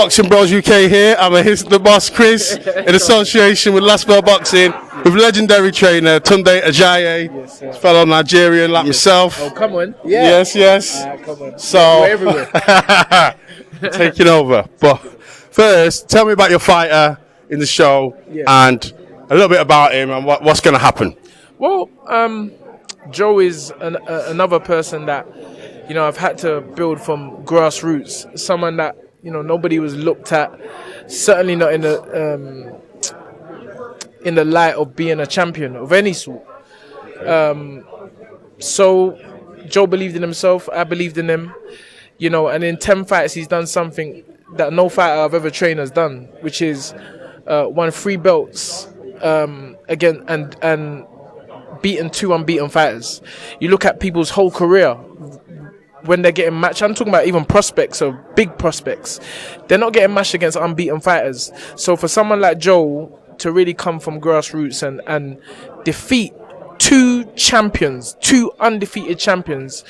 Boxing Bros UK here. I'm the boss Chris in association with Last Bell Boxing with legendary trainer Tundi Ajayi, fellow Nigerian like myself. Oh, come on. Yeah. Yes. Come on. So, we're everywhere. taking over. But first, tell me about your fighter in the show and a little bit about him and what's going to happen. Well, Joe is another person that, I've had to build from grassroots. Someone that, nobody was looked at, certainly not in the light of being a champion of any sort. So Joe believed in himself, I believed in him, and in 10 fights he's done something that no fighter I've ever trained has done, which is won 3 belts again and beaten 2 unbeaten fighters. You look at people's whole career, when they're getting matched, I'm talking about even prospects or big prospects, they're not getting matched against unbeaten fighters. So for someone like Joe to really come from grassroots and defeat 2 undefeated champions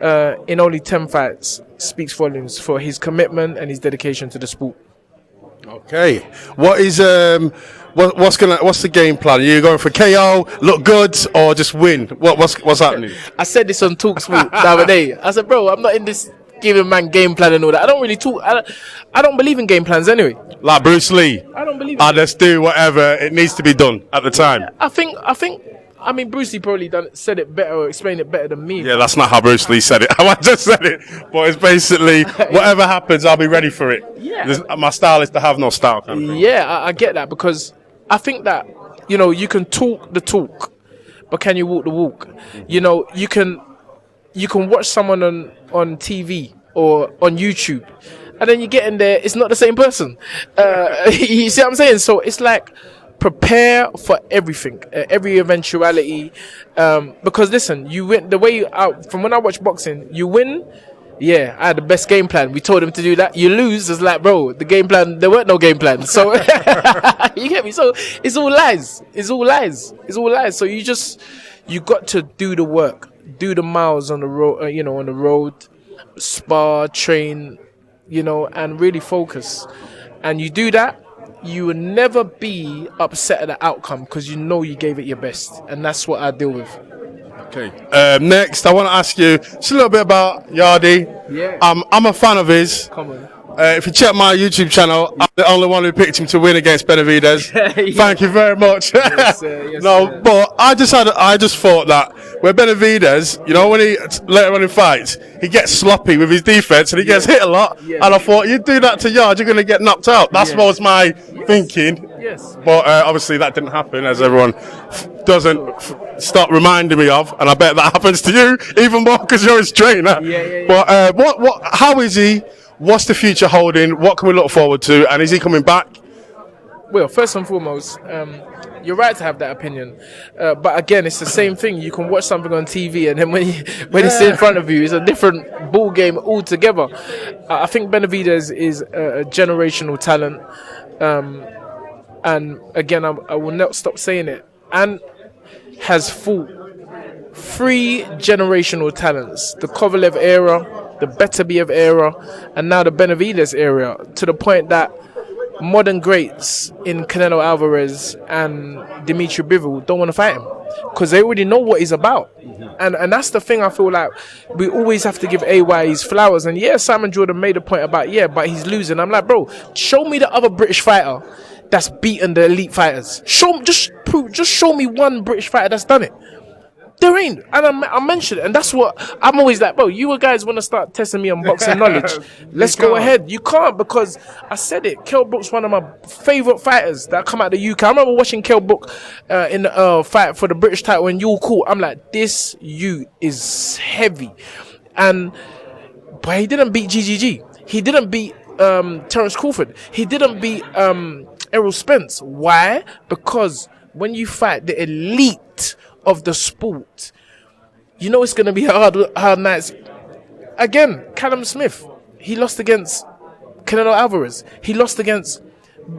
in only 10 fights speaks volumes for his commitment and his dedication to the sport. Okay, what is what's the game plan? Are you going for KO, look good, or just win? What's happening? I said this on Talksport the other day. I said, bro, I'm not in this giving man game plan and all that. I don't really talk. I don't believe in game plans anyway. Like Bruce Lee. I don't believe. I just do whatever it needs to be done at the time. I mean, Bruce Lee probably said it better or explained it better than me. Yeah, that's not how Bruce Lee said it. I just said it. But it's basically, whatever happens, I'll be ready for it. Yeah. My style is to have no style. Kind of thing. Yeah, I get that, because I think that, you can talk the talk, but can you walk the walk? You can watch someone on TV or on YouTube, and then you get in there, it's not the same person. You see what I'm saying? So it's like, prepare for everything, every eventuality, because listen, you win the way from when I watch boxing, you win. Yeah, I had the best game plan. We told him to do that. You lose, it's like, bro, the game plan, there weren't no game plan. So you get me? So it's all lies. So you got to do the work, do the miles on the road, on the road, spar, train, and really focus. And you do that, you will never be upset at the outcome, because you gave it your best, and that's what I deal with. Okay. Next, I want to ask you just a little bit about Yarde. Yeah. I'm a fan of his. Come on. If you check my YouTube channel, I'm the only one who picked him to win against Benavidez. Yeah. Thank you very much. Yes, sir. But I just thought that with Benavidez, when he later on in fights, he gets sloppy with his defense and he gets hit a lot. Yeah. And I thought, you do that to Yarde, you're going to get knocked out. That's what was my thinking. Yes. But obviously that didn't happen, as everyone doesn't stop reminding me of, and I bet that happens to you even more because you're his trainer. Yeah. But how is he? What's the future holding? What can we look forward to? And is he coming back? Well, first and foremost, you're right to have that opinion. But again, it's the same thing. You can watch something on TV, and then when it's in front of you, it's a different ball game altogether. I think Benavidez is a generational talent. And again, I will not stop saying it. And has fought 3 generational talents: the Kovalev era, the Beterbiev era, and now the Benavidez era, to the point that modern greats in Canelo Alvarez and Dimitri Bivol don't want to fight him because they already know what he's about. And that's the thing. I feel like we always have to give AY his flowers. And yeah, Simon Jordan made a point about, but he's losing. I'm like, bro, show me the other British fighter that's beaten the elite fighters. Just show me one British fighter that's done it. There ain't. And I mentioned it, and that's what I'm always like, bro, you guys want to start testing me on boxing knowledge. Let's go ahead. You can't, because I said it. Kell Brook's one of my favourite fighters that come out of the UK. I remember watching Kell Brook in the fight for the British title when you were cool. I'm like, this is heavy. But he didn't beat GGG. He didn't beat Terence Crawford. He didn't beat Errol Spence. Why? Because when you fight the elite of the sport, it's going to be hard nights. Again, Callum Smith, he lost against Canelo Alvarez. He lost against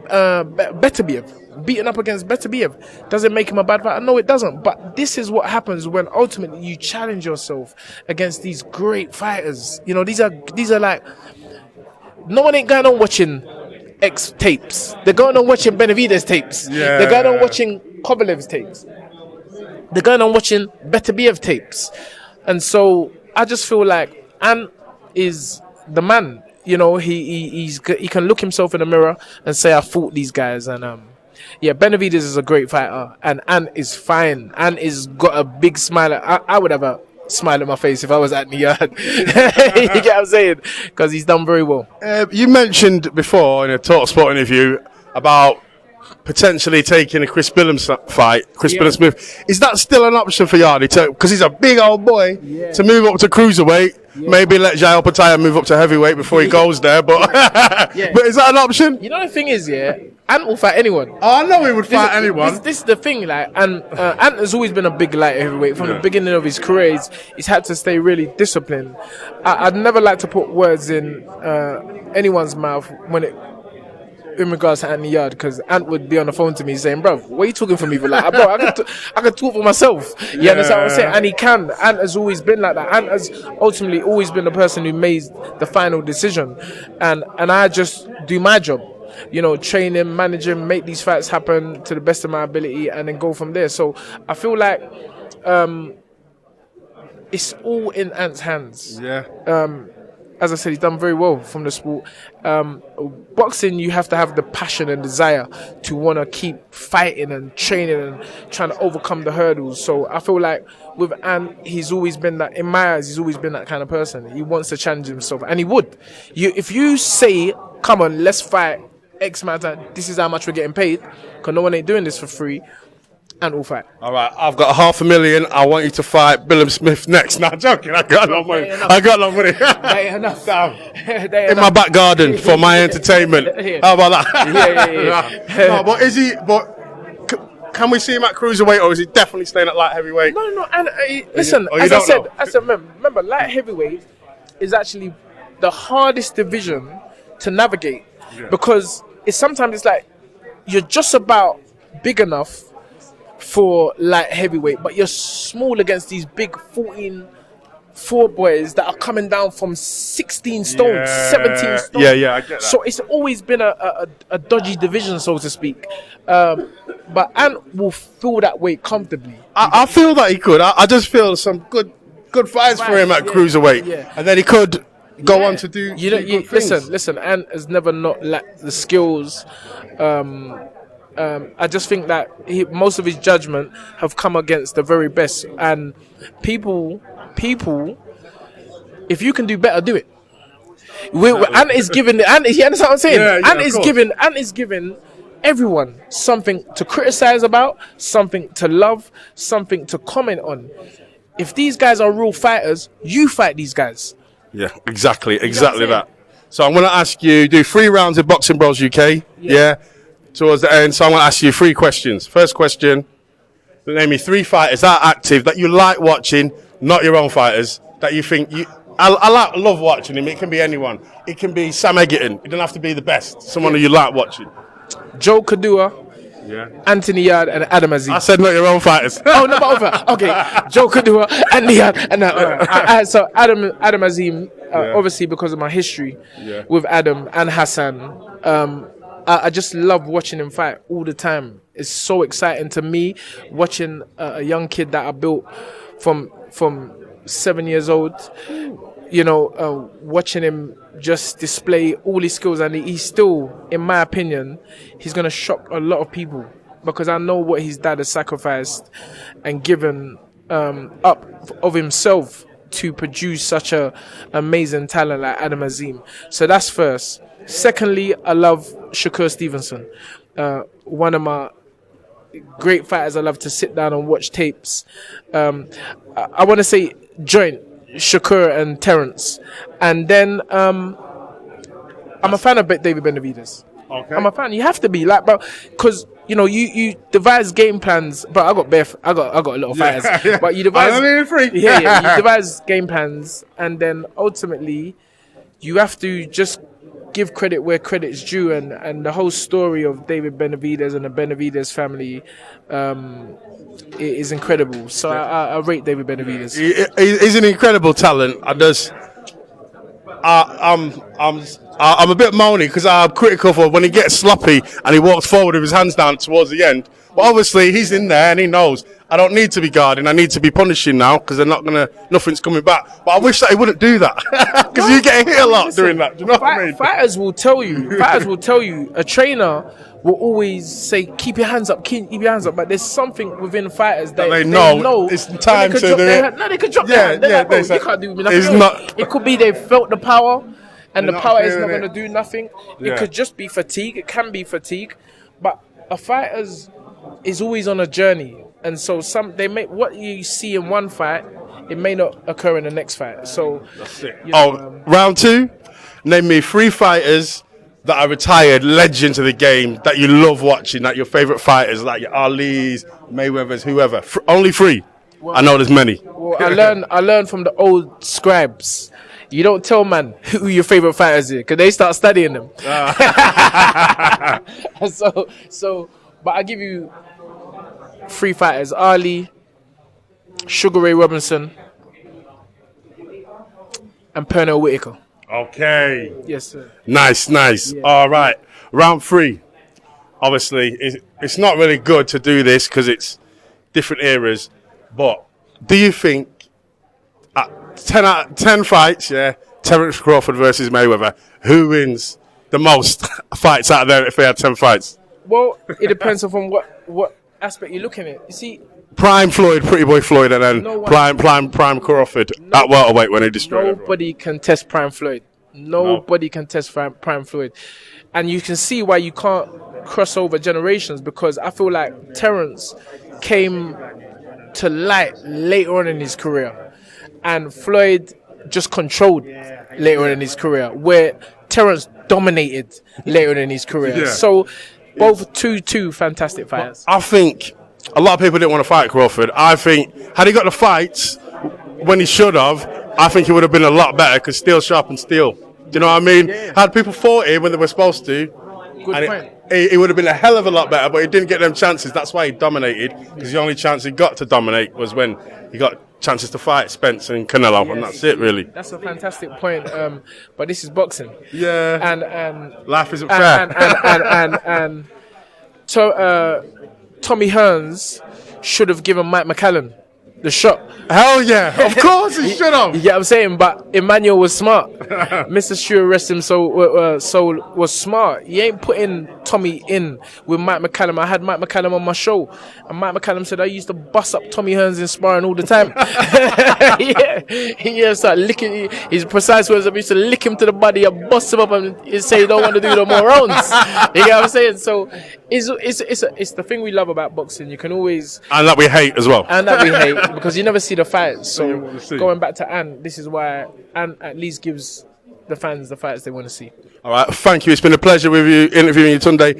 Beterbiev, beaten up against Beterbiev. Does it make him a bad fighter? No, it doesn't. But this is what happens when ultimately you challenge yourself against these great fighters. These are like, no one ain't going on watching X tapes. They're going on watching Benavidez tapes. Yeah. They're going on watching Kovalev's tapes. They're going on watching Beterbiev tapes. And so I just feel like Ant is the man. You know, he can look himself in the mirror and say, I fought these guys. And Benavidez is a great fighter, and Ant is fine. Ant is got a big smile. I would have a smile on my face if I was at the yard. You get what I'm saying? Because he's done very well. You mentioned before in a Talk Sport interview about potentially taking a Chris Billings fight, Billings Smith. Is that still an option for Yarde? Because he's a big old boy to move up to cruiserweight. Maybe let Jai Opetaia move up to heavyweight before he goes there. But but is that an option? You know the thing is, Ant will fight anyone. Oh, I know he would fight anyone. This is the thing, like, and Ant has always been a big light heavyweight from the beginning of his career. He's had to stay really disciplined. I'd never like to put words in anyone's mouth in regards to Ant Yard, because Ant would be on the phone to me saying, bro, what are you talking for me for? Like, bro, I can talk for myself. You understand what I'm saying? And he can. Ant has always been like that. Ant has ultimately always been the person who made the final decision. And I just do my job. You know, train him, manage him, make these fights happen to the best of my ability, and then go from there. So I feel like it's all in Ant's hands. As I said, he's done very well from the sport. Boxing, you have to have the passion and desire to want to keep fighting and training and trying to overcome the hurdles. So I feel like with Ant, he's always been that, in my eyes, he's always been that kind of person. He wants to challenge himself, and he would. If you say, come on, let's fight X amount of time, this is how much we're getting paid, because no one ain't doing this for free, and all fight. All right, I've got $500,000. I want you to fight Billings Smith next. No, I'm joking. I got no money. That ain't enough. In my back garden for my entertainment. How about that? No, but is he? But can we see him at cruiserweight, or is he definitely staying at light heavyweight? No. And listen, as I said, remember, light heavyweight is actually the hardest division to navigate, because it's like you're just about big enough for light heavyweight, but you're small against these big 14-4 boys that are coming down from 16 stones, 17 stones. Yeah, I get that. So it's always been a dodgy division, so to speak. But Ant will fill that weight comfortably. I feel that he could. I just feel some good fights for him at cruiserweight, and then he could go on to do. Good things. Listen. Ant has never not lacked the skills. I just think that most of his judgment have come against the very best, and people, if you can do better, do it. Ant is giving. You understand what I'm saying? Ant is giving everyone something to criticize about, something to love, something to comment on. If these guys are real fighters, you fight these guys. Yeah, exactly that. So I'm going to ask you, do 3 rounds of Boxing Bros UK. Yeah. Towards the end, so I'm going to ask you 3 questions. First question, name me 3 fighters that are active, that you like watching, not your own fighters, that you think I love watching him. It can be anyone. It can be Sam Egerton. It doesn't have to be the best. Someone who you like watching. Joe Kadua, Anthony Yarde, and Adam Azim. I said not your own fighters. Oh, no, but okay. Joe Kadua, Anthony Yarde, and so Adam Azim, obviously because of my history with Adam and Hassan. I just love watching him fight all the time. It's so exciting to me watching a young kid that I built from 7 years old. You know, watching him just display all his skills, and he's still, in my opinion, he's gonna shock a lot of people, because I know what his dad has sacrificed and given up of himself to produce such a amazing talent like Adam Azim. So that's first. Secondly, I love Shakur Stevenson, one of my great fighters. I love to sit down and watch tapes. I want to say joint Shakur and Terence, and then I'm a fan of David Benavidez. Okay. I'm a fan. You have to be like, but because you know you devise game plans. But I got a lot of fighters. But you devise you devise game plans, and then ultimately you have to just give credit where credit's due, and the whole story of David Benavidez and the Benavidez family is incredible. So I rate David Benavidez. He's an incredible talent. I'm a bit moany because I'm critical for when he gets sloppy and he walks forward with his hands down towards the end. But obviously he's in there and he knows I don't need to be guarding. I need to be punishing now because nothing's coming back. But I wish that he wouldn't do that because you get hit a lot doing that. Do you know what I mean? Fighters will tell you. A trainer will always say, keep your hands up, keep your hands up. But there's something within fighters that they know it's time to do it. No, they can drop their hand. They're like, you can't do nothing. It's not. It could be they felt the power, and the power is not going to it. do nothing. Yeah. It could just be fatigue. It can be fatigue, but a fighter is always on a journey, and so what you see in one fight, it may not occur in the next fight. So that's it. Round 2. Name me 3 fighters that are retired legends of the game that you love watching, that your favourite fighters, like your Ali's, Mayweather's, whoever. Only 3. I know there's many. Well, I learned from the old scribes. You don't tell man who your favourite fighters is because they start studying them. But I give you 3 fighters: Ali, Sugar Ray Robinson, and Pernell Whitaker. Okay. Yes, sir. Nice. Yeah. All right. Round 3. Obviously, it's not really good to do this because it's different eras. But do you think 10 out of 10 fights, Terence Crawford versus Mayweather, who wins the most fights out there if they had 10 fights? Well, it depends on what aspect you're looking at. You see, Prime Floyd, Pretty Boy Floyd, and then Prime Crawford at welterweight when he destroyed everyone. Nobody can test Prime Floyd. Nobody can test Prime Floyd. And you can see why you can't cross over generations, because I feel like Terence came to light later on in his career, and Floyd just controlled later on in his career, where Terence dominated later on in his career. Yeah. So both two fantastic fighters. I think a lot of people didn't want to fight Crawford. I think had he got the fights when he should have, I think he would have been a lot better because steel sharpens steel. Do you know what I mean? Yeah. Had people fought him when they were supposed to, Good point. He would have been a hell of a lot better, but he didn't get them chances. That's why he dominated, because the only chance he got to dominate was when he got chances to fight Spence and Canelo, and that's it, really. That's a fantastic point. But this is boxing. Yeah. And life isn't fair. Tommy Hearns should have given Mike McCallum the shot. Hell yeah, of course he should have. You get what I'm saying? But Emmanuel was smart. Mr. Stewart, rest him soul, was smart. He ain't putting Tommy in with Mike McCallum. I had Mike McCallum on my show, and Mike McCallum said I used to bust up Tommy Hearns in sparring all the time. He started licking. His precise words, I used to lick him to the body and bust him up and say he don't want to do no more rounds. You get what I'm saying? So it's the thing we love about boxing. You can always, and that we hate as well. And that we hate, because you never see the fights. So see. Going back to Ann, this is why Ann at least gives the fans the fights they want to see. All right, thank you. It's been a pleasure with you interviewing you, Tundi.